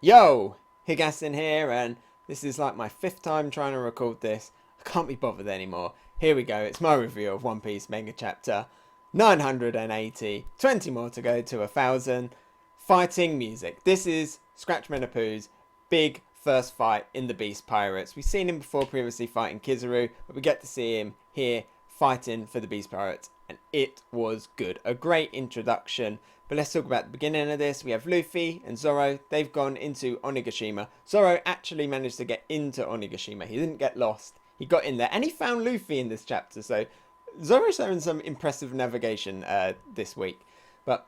Yo, Hegassen here, and this is like my fifth time trying to record this. I can't be bothered anymore. Here we go, it's my review of One Piece Manga Chapter 980. 20 more to go to 1,000. Fighting music. This is Scratchmen Apoo's big first fight in the Beast Pirates. We've seen him before previously fighting Kizaru, but we get to see him here fighting for the Beast Pirates, and it was good. A great introduction. But let's talk about the beginning of this. We have Luffy and Zoro. They've gone into Onigashima. Zoro actually managed to get into Onigashima. He didn't get lost. He got in there. And he found Luffy in this chapter. So Zoro's having some impressive navigation this week. But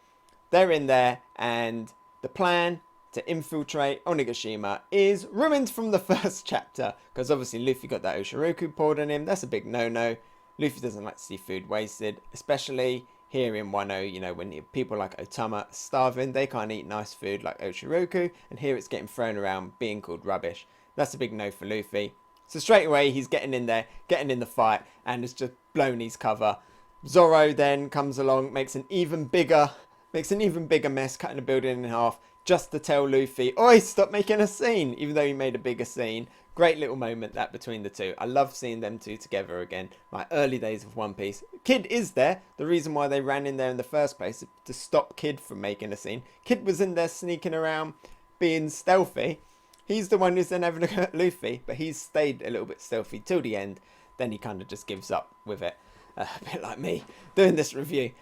they're in there. And the plan to infiltrate Onigashima is ruined from the first chapter. Because obviously Luffy got that Oshiroku poured on him. That's a big no-no. Luffy doesn't like to see food wasted. Especially here in Wano, you know, when people like Otama are starving, they can't eat nice food like Oshiroku, and here it's getting thrown around being called rubbish. That's a big no for Luffy. So straight away he's getting in there, getting in the fight, and it's just blown his cover. Zoro then comes along, makes an even bigger mess, cutting the building in half, just to tell Luffy, oi, stop making a scene, even though he made a bigger scene. Great little moment that between the two. I love seeing them two together again. My early days of One Piece. Kid is there. The reason why they ran in there in the first place is to stop Kid from making a scene. Kid was in there sneaking around, being stealthy. He's the one who's then having a go at Luffy, but he's stayed a little bit stealthy till the end. Then he kind of just gives up with it. A bit like me doing this review.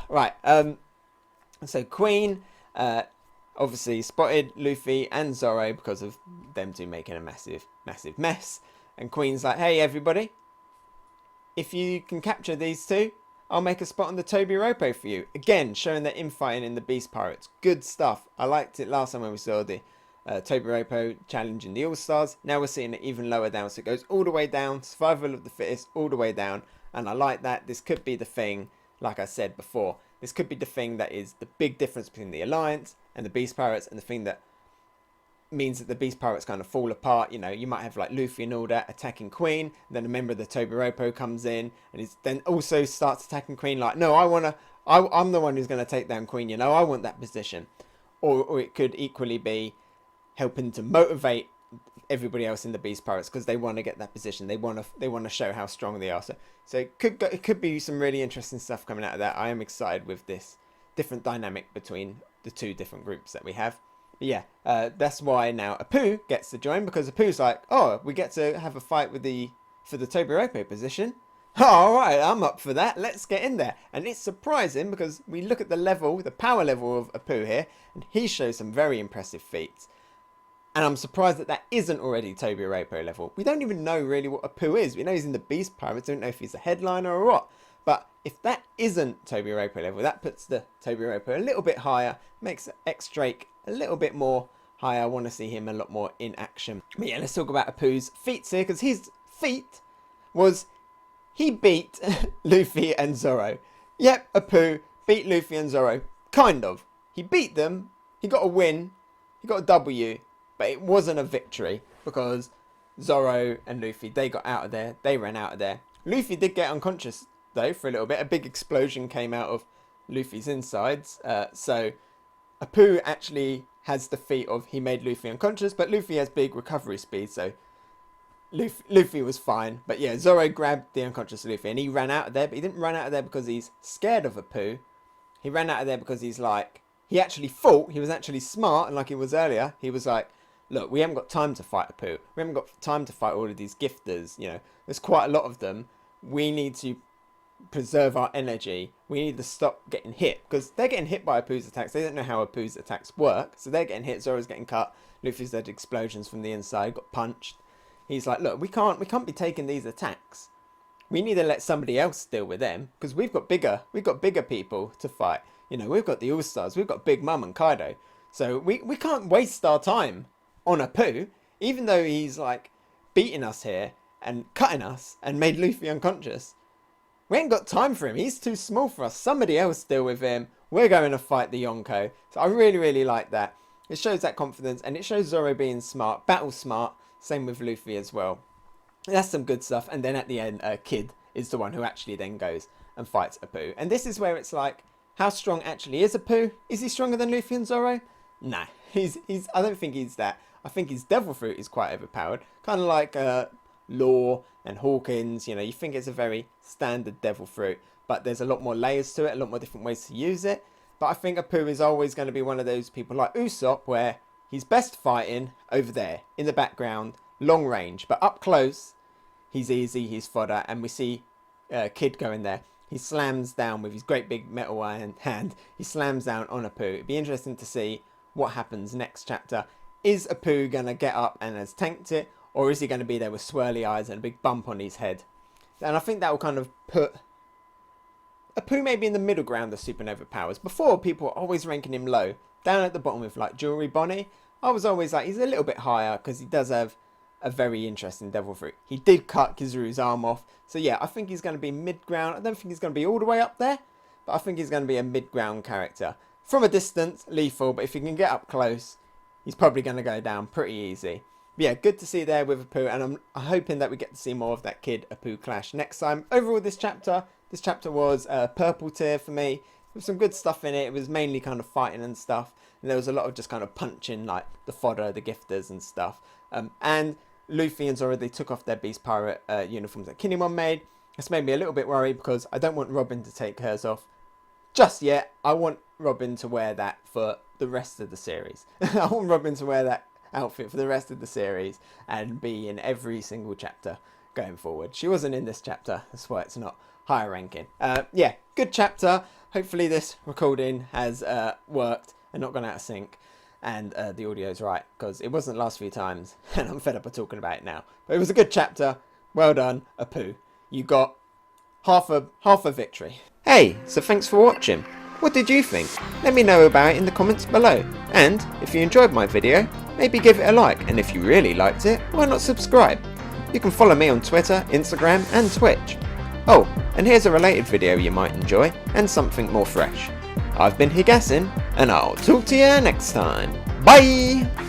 Right, so Queen obviously spotted Luffy and Zoro because of them two making a massive mess. And Queen's like, hey everybody, if you can capture these two, I'll make a spot on the Tobi Roppo for you. Again, showing their infighting in the Beast Pirates. Good stuff. I liked it last time when we saw the Tobi Roppo challenging the All-Stars. Now we're seeing it even lower down. So it goes all the way down. Survival of the fittest all the way down. And I like that. This could be the thing, like I said before. This could be the thing that is the big difference between the Alliance and the Beast Pirates, and the thing that means that the Beast Pirates kind of fall apart. You know, you might have like Luffy and all that attacking Queen, then a member of the Tobi Roppo comes in and is then also starts attacking Queen. Like, no, I'm the one who's going to take down Queen. You know, I want that position. Or it could equally be helping to motivate everybody else in the Beast Pirates because they want to get that position. They want to show how strong they are. So it could be some really interesting stuff coming out of that. I am excited with this different dynamic between the two different groups that we have. But yeah, that's why now Apoo gets to join, because Apoo's like, oh, we get to have a fight for the Tobi Roppo position. All right, I'm up for that. Let's get in there. And it's surprising because we look at the power level of Apoo here, and he shows some very impressive feats. And I'm surprised that isn't already Tobi Roppo level. We don't even know really what Apoo is. We know he's in the Beast Pirates. We don't know if he's a headliner or what. But if that isn't Tobi Roppo level, that puts the Tobi Roppo a little bit higher, makes X-Drake a little bit more higher. I want to see him a lot more in action. But yeah, let's talk about Apoo's feats here, because his feat was he beat Luffy and Zoro. Yep, Apoo beat Luffy and Zoro. Kind of. He beat them. He got a win. He got a W. But it wasn't a victory because Zoro and Luffy, they got out of there. They ran out of there. Luffy did get unconscious though for a little bit. A big explosion came out of Luffy's insides. So Apoo actually has the feat of he made Luffy unconscious, but Luffy has big recovery speed, so Luffy was fine. But yeah, Zoro grabbed the unconscious Luffy and he ran out of there, but he didn't run out of there because he's scared of Apoo. He ran out of there because he's like, he actually thought, he was actually smart, and like he was earlier, he was like, look, we haven't got time to fight Apoo. We haven't got time to fight all of these gifters. You know, there's quite a lot of them. We need to preserve our energy. We need to stop getting hit, because they're getting hit by Apoo's attacks. They don't know how Apoo's attacks work, so they're getting hit. Zoro's getting cut. Luffy's had explosions from the inside, got punched. He's like, look, we can't be taking these attacks. We need to let somebody else deal with them, because we've got bigger people to fight. You know, we've got the All-Stars, we've got Big Mum and Kaido, so we can't waste our time on Apoo, even though he's like beating us here and cutting us and made Luffy unconscious. We ain't got time for him. He's too small for us. Somebody else deal with him. We're going to fight the Yonko. So I really like that. It shows that confidence, and it shows Zoro being smart, battle smart. Same with Luffy as well. That's some good stuff. And then at the end, Kid is the one who actually then goes and fights Apoo. And this is where it's like, how strong actually is Apoo? Is he stronger than Luffy and Zoro? Nah, I don't think he's that. I think his devil fruit is quite overpowered. Kind of like Law and Hawkins. You know, you think it's a very standard devil fruit, but there's a lot more layers to it, a lot more different ways to use it. But I think Apoo is always going to be one of those people like Usopp, where he's best fighting over there in the background, long range, but up close, he's easy, he's fodder, and we see Kid going there. He slams down with his great big metal iron hand. He slams down on Apoo. It'd be interesting to see what happens next chapter. Is Apoo going to get up and has tanked it, or is he going to be there with swirly eyes and a big bump on his head? And I think that will kind of put Apoo maybe in the middle ground of supernova powers. Before, people were always ranking him low, down at the bottom with like Jewelry Bonnie. I was always like, he's a little bit higher because he does have a very interesting devil fruit. He did cut Kizaru's arm off. So yeah, I think he's going to be mid-ground. I don't think he's going to be all the way up there, but I think he's going to be a mid-ground character. From a distance, lethal, but if he can get up close, he's probably going to go down pretty easy. But yeah, good to see there with Apoo, and I'm hoping that we get to see more of that Kid Apoo clash next time. Overall, this chapter was a purple tier for me. With some good stuff in it. It was mainly kind of fighting and stuff, and there was a lot of just kind of punching, like the fodder, the gifters and stuff. And Luffy and Zoro, they took off their Beast Pirate uniforms that Kinemon made. This made me a little bit worried because I don't want Robin to take hers off just yet. I want Robin to wear that for the rest of the series. I want Robin to wear that outfit for the rest of the series and be in every single chapter going forward. She wasn't in this chapter, that's why it's not higher ranking. Yeah, good chapter. Hopefully this recording has worked and not gone out of sync, and the audio's right, because it wasn't the last few times and I'm fed up of talking about it now. But it was a good chapter. Well done, Apoo. You got half a victory. Hey, so thanks for watching. What did you think? Let me know about it in the comments below. And if you enjoyed my video, maybe give it a like, and if you really liked it, why not subscribe? You can follow me on Twitter, Instagram and Twitch. Oh, and here's a related video you might enjoy, and something more fresh. I've been Hegassen, and I'll talk to you next time. Bye!